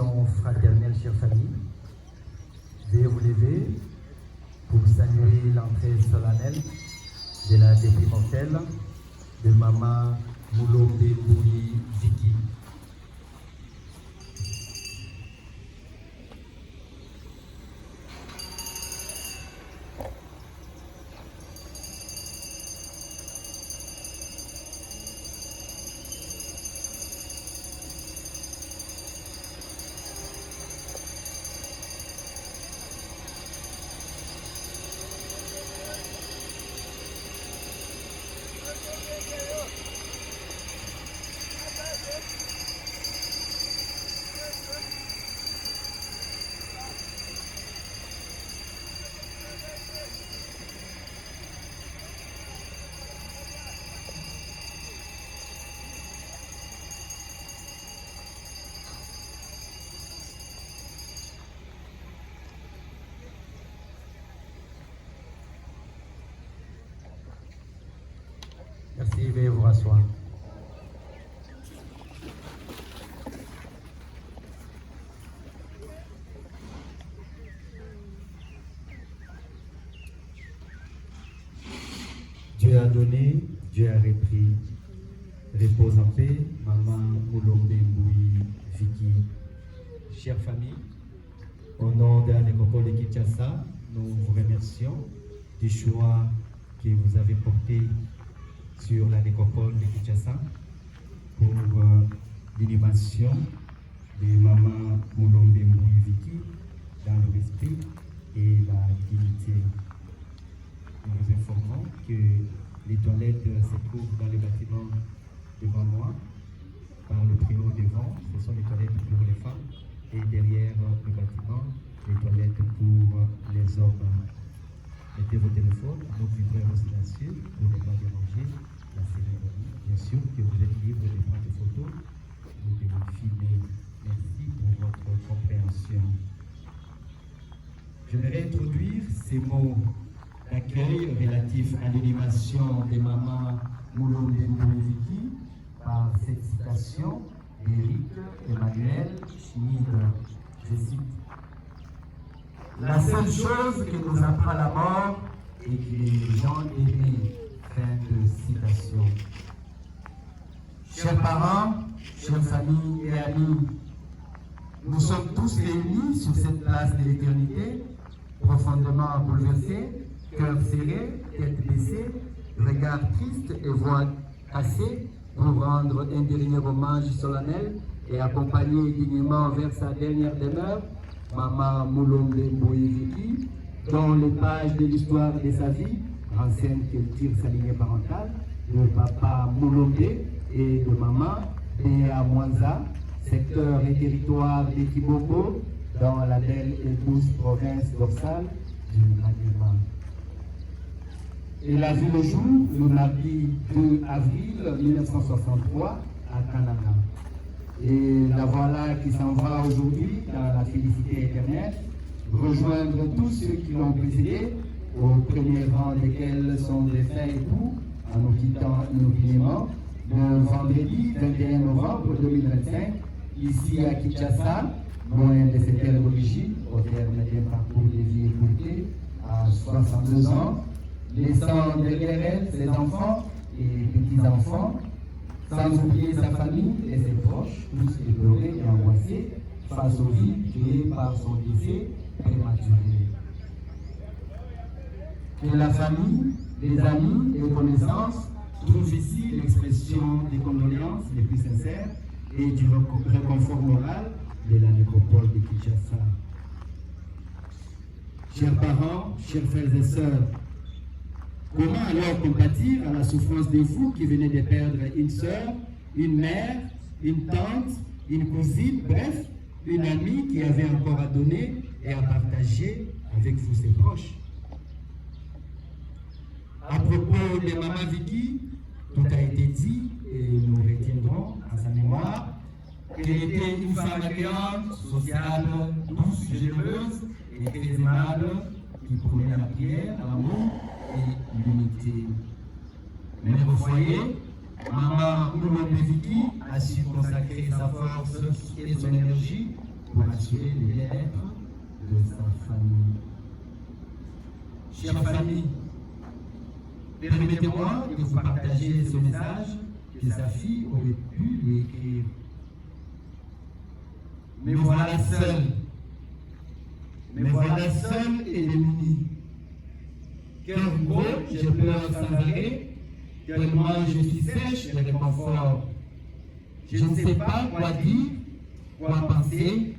salutation fraternelle, chère famille. Veuillez vous lever pour saluer l'entrée solennelle de la dépouille mortelle de Maman Moulombe Bouli Vicky. Merci, veuillez vous rasseoir. Dieu a donné, Dieu a repris. Repose en paix, Maman Moulombe Bouli Vicky. Chère famille, au nom de la nécropole de Kinshasa, nous vous remercions du choix que vous avez porté sur la nécropole de Kinshasa pour l'inhumation de Maman Moulombe Bouli Vicky dans le respect et la dignité. Nous vous informons que les toilettes se trouvent dans le bâtiment devant moi, par le préau devant, ce sont les toilettes pour les femmes, et derrière le bâtiment, les toilettes pour les hommes. Mettez vos téléphones, nous vibrons silencieux pour ne pas déranger la cérémonie. Bien sûr que vous êtes libre de prendre des photos ou de vous filmer. Merci pour votre compréhension. J'aimerais introduire ces mots d'accueil relatifs à l'animation de Maman Moulombe Bouli Vicky par cette citation d'Éric Emmanuel Schmid. Je cite: la seule chose que nous apprend la mort est que les gens aimés. Fin de citation. Chers parents, chères familles et amis, nous sommes tous réunis sur cette place de l'éternité, profondément bouleversés, cœur serré, tête baissée, regard triste et voix cassée, pour rendre un dernier hommage solennel et accompagner dignement vers sa dernière demeure, Maman Moulombe Bouli Vicky, dont les pages de l'histoire de sa vie renseignent qu'elle tire sa lignée parentale de Papa Moulombe et de Maman Béa Mwanza, secteur et territoire de Kiboko, dans la belle et douce province dorsale du Maniema. Elle a vu le jour le mardi 2 avril 1963 à Canada. Et la voilà qui s'en va aujourd'hui dans la félicité éternelle, rejoindre tous ceux qui l'ont précédé, au premier rang desquels sont des défunts époux, en nous quittant inopinément, le vendredi 21 novembre 2025, ici à Kinshasa, loin de ses terres d'origine, au terme d'un parcours de vie écoulé à 62 ans, laissant derrière elle ses enfants et petits-enfants, sans oublier sa famille et ses proches, tous éplorés et angoissés face au vide créé par son décès prématuré. Que la famille, les amis et les connaissances trouvent ici l'expression des condoléances les plus sincères et du réconfort moral de la nécropole de Kinshasa. Chers parents, chers frères et sœurs, comment alors compatir à la souffrance de vous qui venez de perdre une sœur, une mère, une tante, une cousine, bref, une amie qui avait encore à donner et à partager avec vous ses proches? À propos de Maman Vicky, tout a été dit et nous retiendrons à sa mémoire qu'elle était une femme accueillante, sociable, douce, généreuse et très aimable, qui prônait la prière, l'amour et l'unité. Mère au foyer, Maman Moulombe Vicky a su consacrer sa force et son énergie pour assurer le bien-être de sa famille. Chère famille, permettez-moi de vous partager ce message que sa fille aurait pu lui écrire. Me voilà seul. Me voilà seul et démuni. Cœur gros, je pleure sans arrêt, tellement je suis sèche de réconfort. Je ne sais pas quoi dire, quoi penser,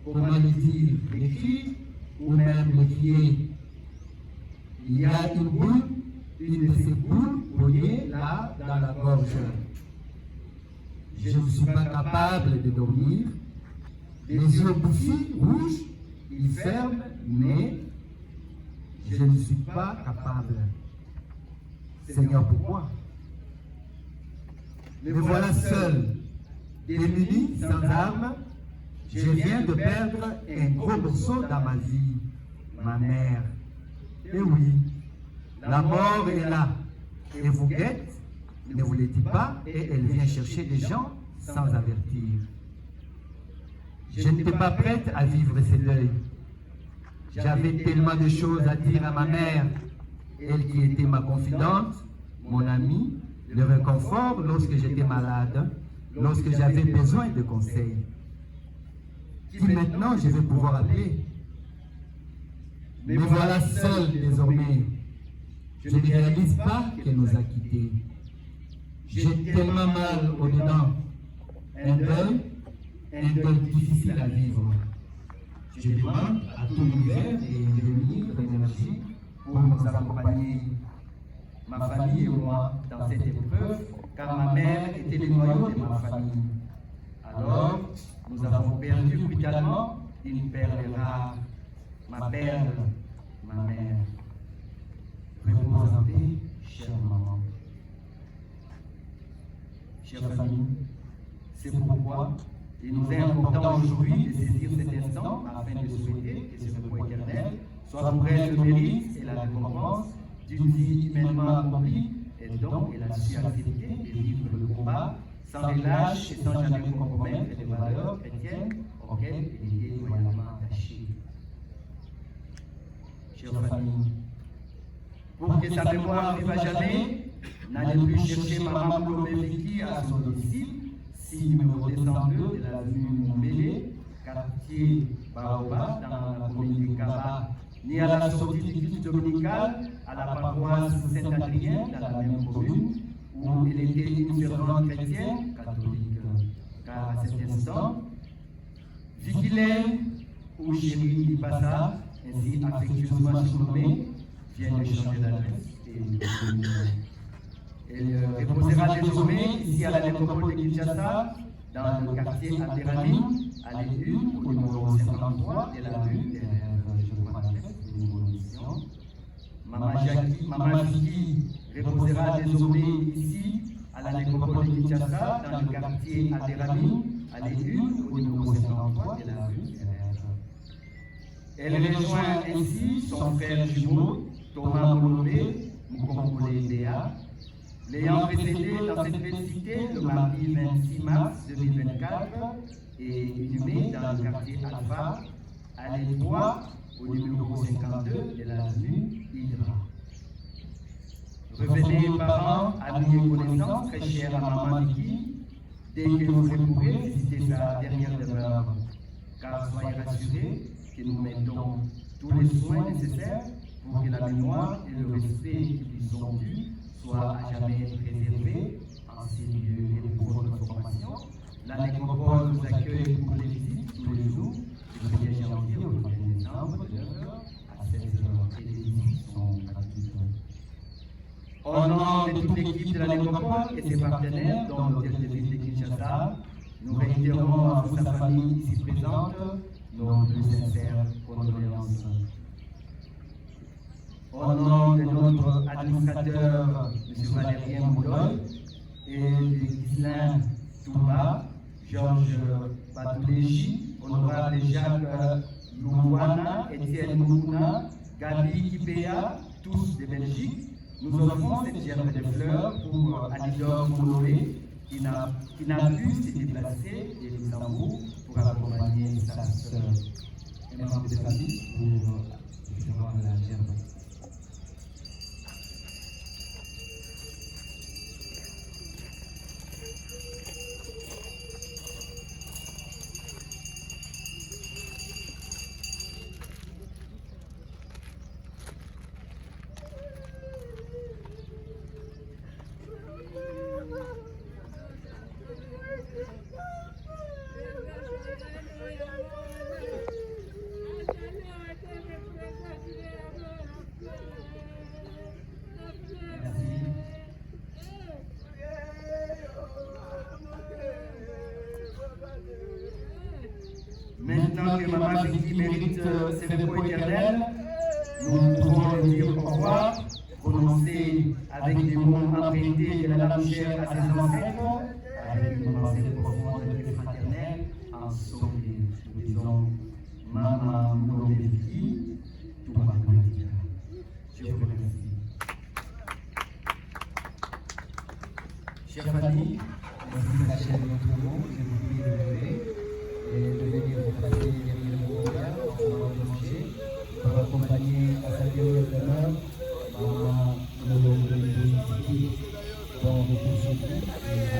comment le dire, l'écrire ou même le crier. Il y a une boule, une de ces boules poignée là dans la gorge. Je ne suis pas capable de dormir. Les yeux bouffis, rouges, ils ferment, mais je ne suis pas capable. Seigneur, pourquoi? Me voilà seul, démuni, sans armes. Je viens de perdre un gros morceau dans ma vie, ma mère. Et oui, la mort est là, et vous guette, ne vous le dites pas, et elle vient chercher des gens sans avertir. Je n'étais pas prête à vivre ce deuil. J'avais tellement de choses à dire à ma mère, elle qui était ma confidente, mon amie, le réconfort lorsque j'étais malade, lorsque j'avais besoin de conseils. Qui maintenant je vais pouvoir appeler? Mais voilà seul désormais. Je ne réalise pas qu'elle nous a quittés. J'ai tellement mal au-dedans. Un deuil difficile à vivre. Je demande à tout l'univers de réunir l'énergie pour nous accompagner, ma famille et moi, dans cette épreuve, car ma mère était le noyau de ma famille. Alors, nous avons perdu brutalement une perle rare, ma perle, ma mère. Repose en paix, chère maman. Chère famille, c'est pourquoi il nous est important aujourd'hui de saisir cet instant afin de souhaiter que ce repos éternel soit pour elle le mérite et la récompense d'une vie humainement accomplie et donc elle a su accepter de vivre le combat sans relâche et sans jamais compromettre les valeurs chrétiennes auxquelles elle était loyalement attachée. Chère famille, pour que sa mémoire vive à jamais, n'allez plus chercher maman Moulomé à son domicile, si numéro 202 de l'avenue Montbélé, quartier Baoba, dans la commune du Kaba, ni à la sortie du culte dominical à la paroisse Saint-Adrien, dans la même commune, où elle était une servante chrétienne catholique. Car à cet instant, Vigilène ou Chéri Ibassa, ainsi affectueusement surnommée, vient de changer d'adresse et de commune. Elle reposera désormais ici à la nécropole de Kinshasa, dans le quartier Abderrahmine, à l'Une, au numéro 53 de la rue des Rêves. Je crois que une bonne mission. Maman Vicky reposera désormais ici à la nécropole de Kinshasa, dans le quartier Abderrahmine, à l'Une, au numéro 53 de la rue des Rêves. Elle rejoint ainsi son frère jumeau, Thomas Moulomé, Mukongolé Léa, l'ayant précédé dans cette belle cité le mardi 26 mars 2024 et inhumé dans le quartier Alpha, à l'Étroit, au numéro 52 de l'avenue Hydra. Revenez, parents, amis et connaissances, très chers à maman Vicky, dès que vous pourrez visiter sa dernière demeure, car soyez rassurés que nous mettons tous les soins nécessaires pour que la mémoire et le respect qui lui sont dus soient à jamais préservés en ces lieux. Et pour votre information, la nécropole vous accueille pour les visites tous les jours, du 1er janvier au 1er décembre, de 9h à 16h, et les visites sont gratuites. Au nom de toute l'équipe de la nécropole et ses partenaires, dont l'hôtel de ville de Kinshasa, nous réitérons à vous, sa famille ici présente, nos plus sincères condoléances. Au nom de notre administrateur, M. Valérien Moudoy, et de Ghislain Toumba, Georges Batouléji, honorable Jacques Louana, Étienne Moukouna, Gabi Kipéa, tous de Belgique, nous offrons cette gerbe de fleurs pour Alidor Moulomé, qui n'a pu se déplacer de Luxembourg pour accompagner sa et membres de famille pour justement la Germanie. Maintenant que Maman Vicky mérite ses repos éternels, nous pouvons lui dire au revoir, prononcer avec des mots empruntés de la langue chère à ses ancêtres, avec une pensée profonde et fraternelle, en sourire. Nous disons Maman Mulombe Vicky, tout va bien. Je vous remercie. Chers familles, merci de lâcher notre mot, je vous prie de lever et de venir vous placer derrière le regard en ce moment de manger pour accompagner à sa dernière demeure Maman Mulombe Vicky. Bon repos sur vous et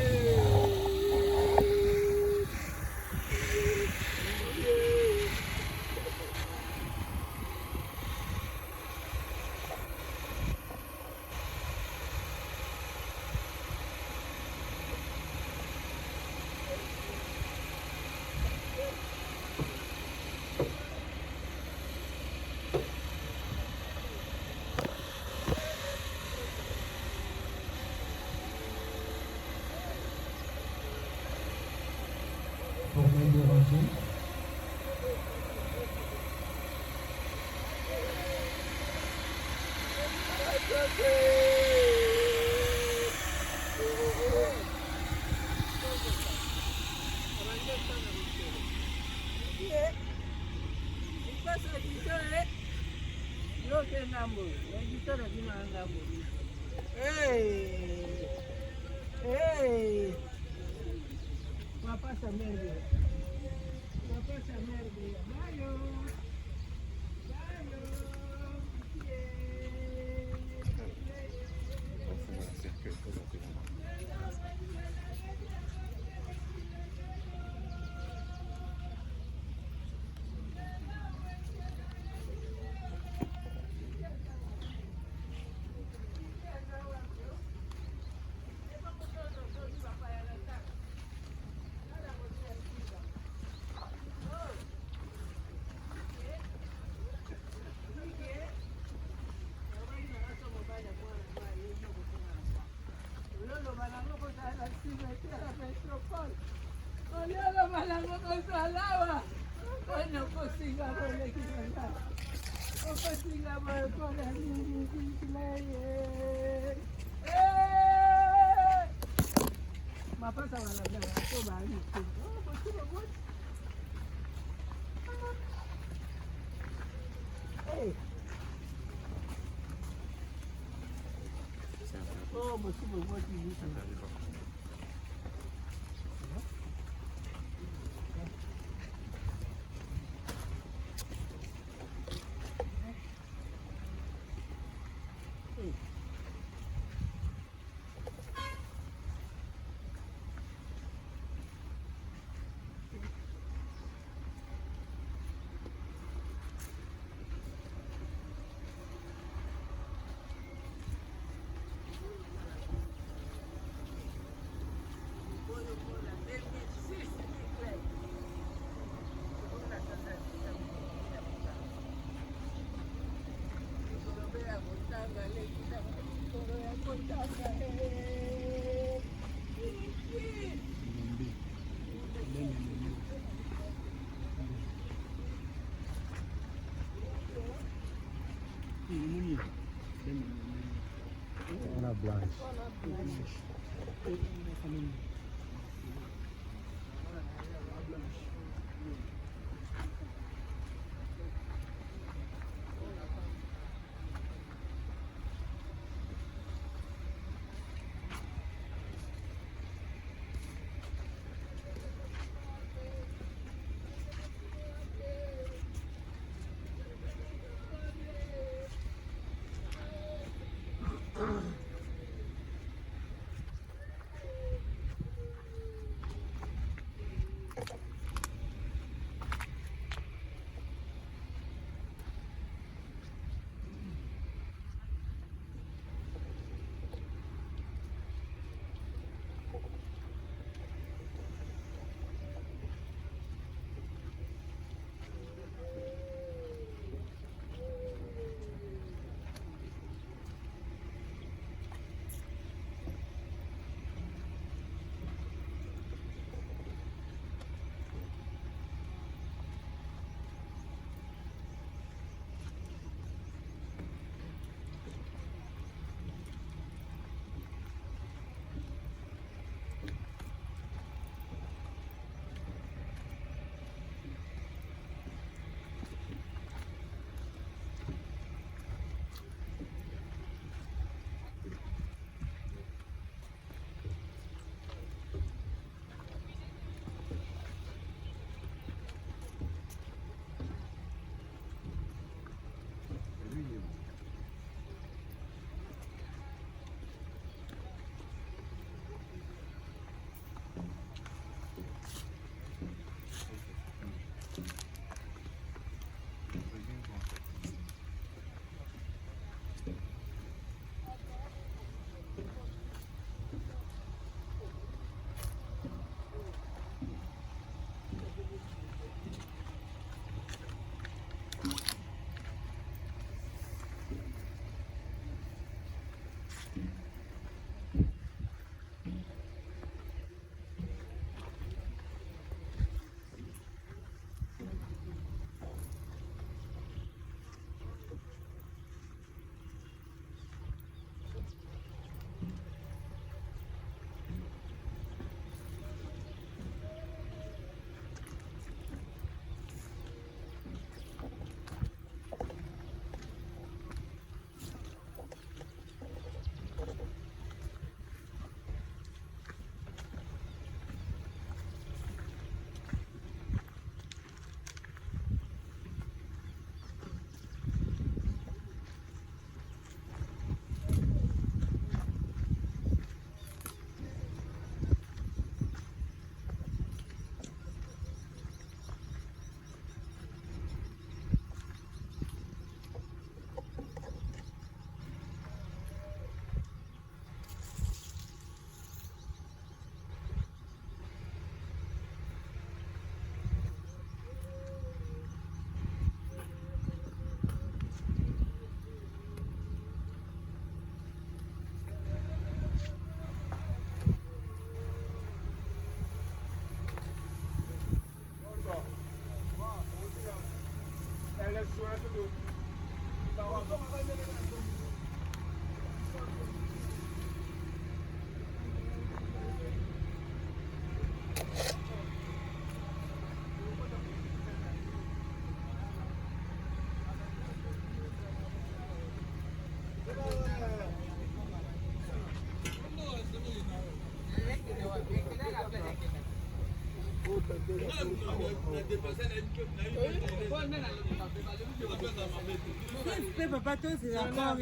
Papa, toi, c'est d'accord.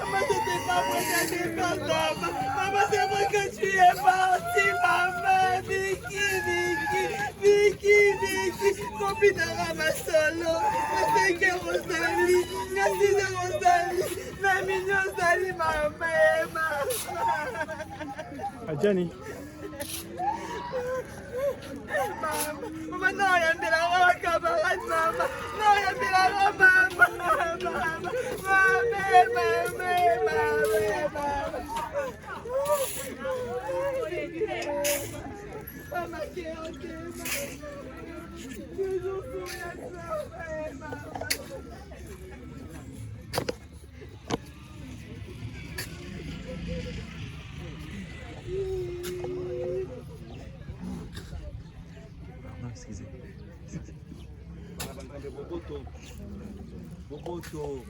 Maman, c'était pas moi qui ai fait ça. Maman, c'est moi que tu es parti, maman. Vicky. Copine Ramasolo. Merci Rosalie. Merci Rosalie. Nami Rosalie, maman. Ajani. Mama, non, il y a de la camarade, maman. Non, il y a de la maman. Boboto.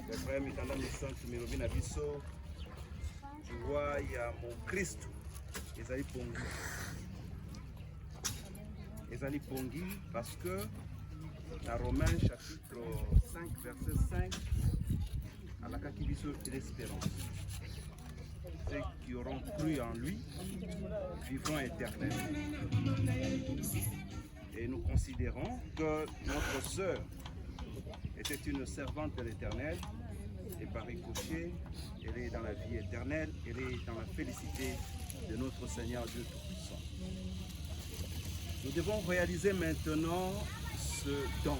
Les frères Mitanda Missan Tumirobi na biso. Tu vois, il y a mon Christ. Ezali Pongi. Ezali Pongi parce que dans Romains chapitre 5 verset 5 à la Kakibiso et l'espérance. Ceux qui auront cru en lui vivront éternellement. Et nous considérons que notre sœur était une servante de l'Éternel et par ricochet, elle est dans la vie éternelle, elle est dans la félicité de notre Seigneur Dieu Tout-Puissant. Nous devons réaliser maintenant ce don,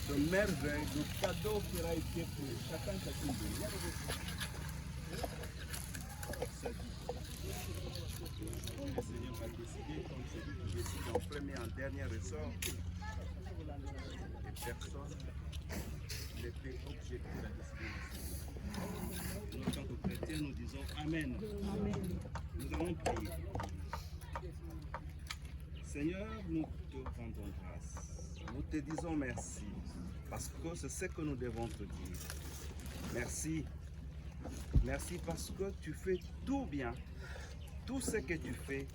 ce merveille, le cadeau qui aura été pour chacun de nous. Le Seigneur va décider, comme c'est lui qui décide en premier, en dernier ressort. Et personne ne peut objecter la décision. Nous, en tant que chrétiens, nous disons Amen. Nous allons prier. Seigneur, nous te rendons grâce. Nous te disons merci. Parce que c'est ce que nous devons te dire. Merci. Merci parce que tu fais tout bien. Tout ce que tu fais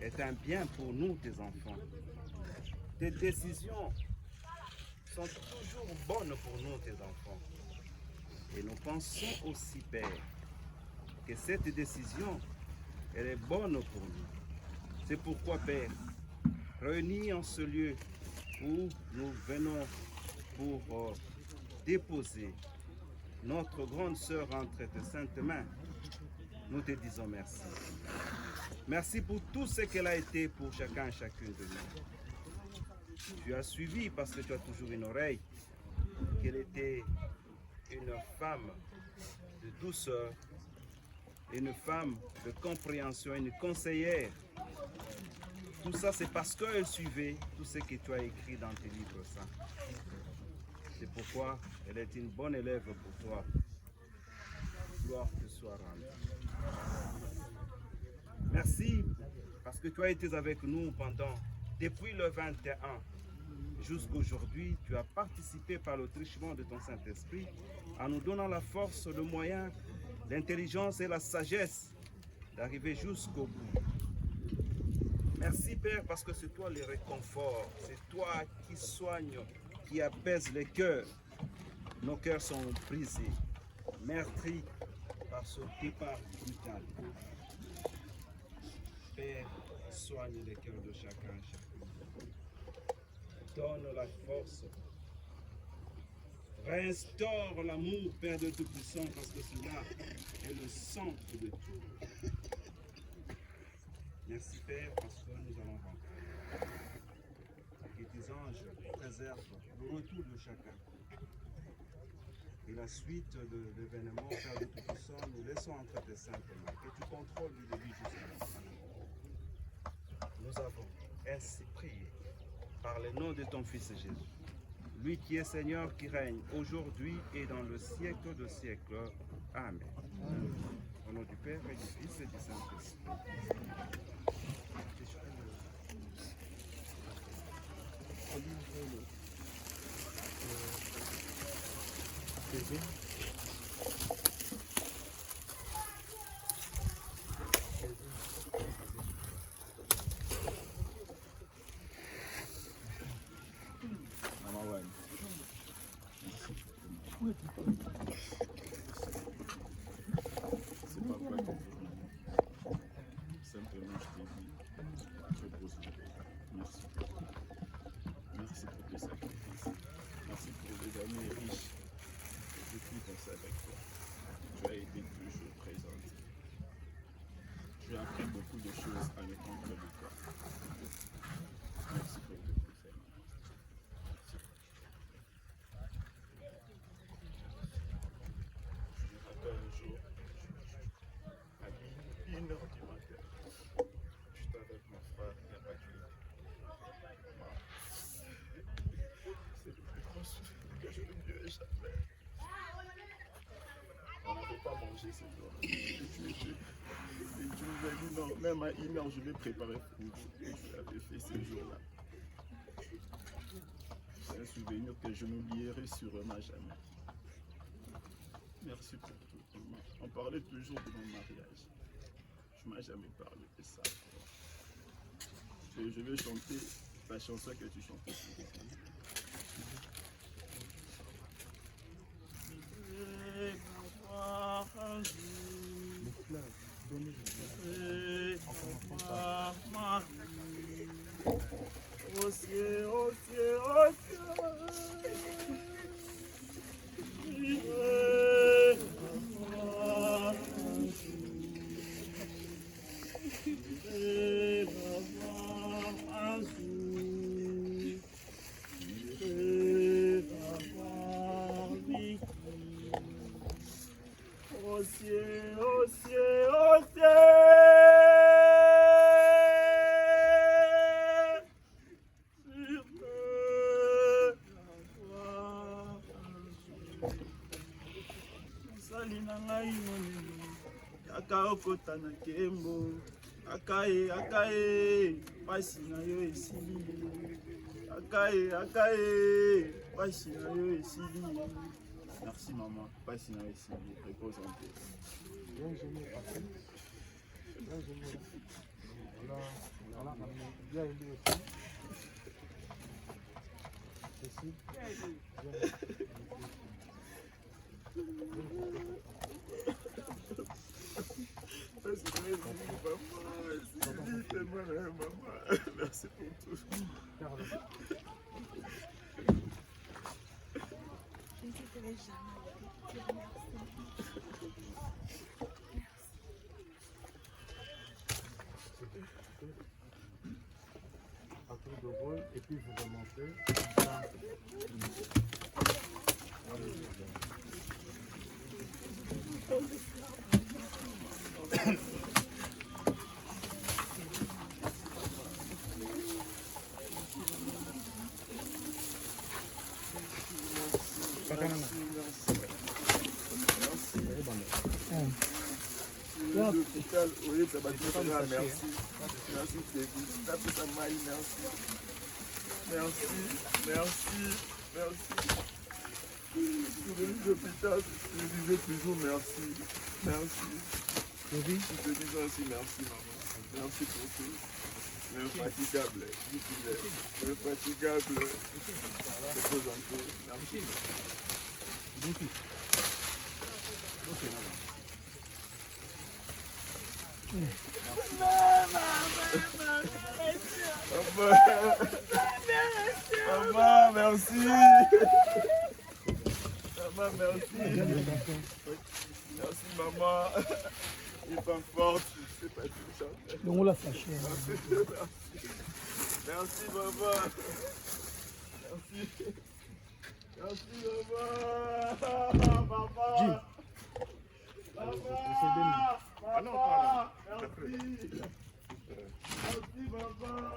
est un bien pour nous, tes enfants. Tes décisions sont toujours bonnes pour nous, tes enfants. Et nous pensons aussi, Père, que cette décision, elle est bonne pour nous. C'est pourquoi, Père, réunis en ce lieu où nous venons pour déposer notre grande sœur entre tes saintes mains, nous te disons merci. Merci pour tout ce qu'elle a été pour chacun et chacune de nous. Tu as suivi parce que tu as toujours une oreille, qu'elle était une femme de douceur, une femme de compréhension, une conseillère. Tout ça, c'est parce qu'elle suivait tout ce que tu as écrit dans tes livres saints. C'est pourquoi elle est une bonne élève pour toi. Gloire te soit rendue. Merci parce que tu as été avec nous depuis le 21 jusqu'à aujourd'hui. Tu as participé par le truchement de ton Saint-Esprit en nous donnant la force, le moyen, l'intelligence et la sagesse d'arriver jusqu'au bout. Merci Père parce que c'est toi le réconfort, c'est toi qui soigne, qui apaise les cœurs. Nos cœurs sont brisés, meurtris par ce départ brutal. Père, soigne les cœurs de chacun. Donne la force. Restaure l'amour, Père de Tout-Puissant, parce que cela est le centre de tout. Merci, Père, parce que nous allons rentrer. Que tes anges préservent le retour de chacun. Et la suite de l'événement, Père de Tout-Puissant, nous laissons entre tes saintes mains. Que tu contrôles du début jusqu'à la fin. Nous avons ainsi prié par le nom de ton Fils Jésus. Lui qui est Seigneur, qui règne aujourd'hui et dans le siècle de siècles. Amen. Au nom du Père et du Fils et du Saint-Esprit. C'est pas vrai. Simplement, je t'ai dit, je pose le Père. Merci. Merci pour tes sacrifices. Merci pour les années riches. Je suis comme ça avec toi. Tu as été toujours présente. Tu as appris beaucoup de choses à l'encontre de toi. Merci pour tout faire. Je me rappelle un jour, à 1h du matin, j'étais avec mon frère, il n'y a pas de lit. C'est le plus grand souffle que je n'oublierai jamais. On n'avait pas mangé ce jour-là. Et tu nous as dit non, même à 1h, je vais préparer pour vous. Et tu l'avais fait ce jour-là. C'est un souvenir que je n'oublierai sûrement jamais. Merci pour tout. On parlait toujours de mon mariage. Tu ne m'as jamais parlé de ça. Et je vais chanter la chanson que tu chantais. Oh ciel, oh ciel, oh ciel, oh ciel, oh ciel, yaka okota na kembo akaye pasi na yo esili akaye pasi na yo esili. Merci maman, pasi na yo esili, repose en paix. Bien gêné, Patrick. Bien gêné. On a bien aidé aussi. Cécile. Merci pour tout. Je ne quitterai jamais. À tour de rôle, et puis vous remontez. L'hôpital, oui, ça va être merci. Merci, David. Merci, Samaï, merci. Merci. Pour l'hôpital, je disais toujours merci. Je te dis aussi merci, maman. Merci pour tout. L'infatigable, l'infatigable. Je pose un peu. Merci. Maman, merci. Maman, merci. Merci, maman. Il est pas forte. C'est pas touchant. Donc on l'a fâché. Merci, maman. Merci. Merci, maman. Maman. Jim. Maman. Ah non, pas Merci. Merci, maman.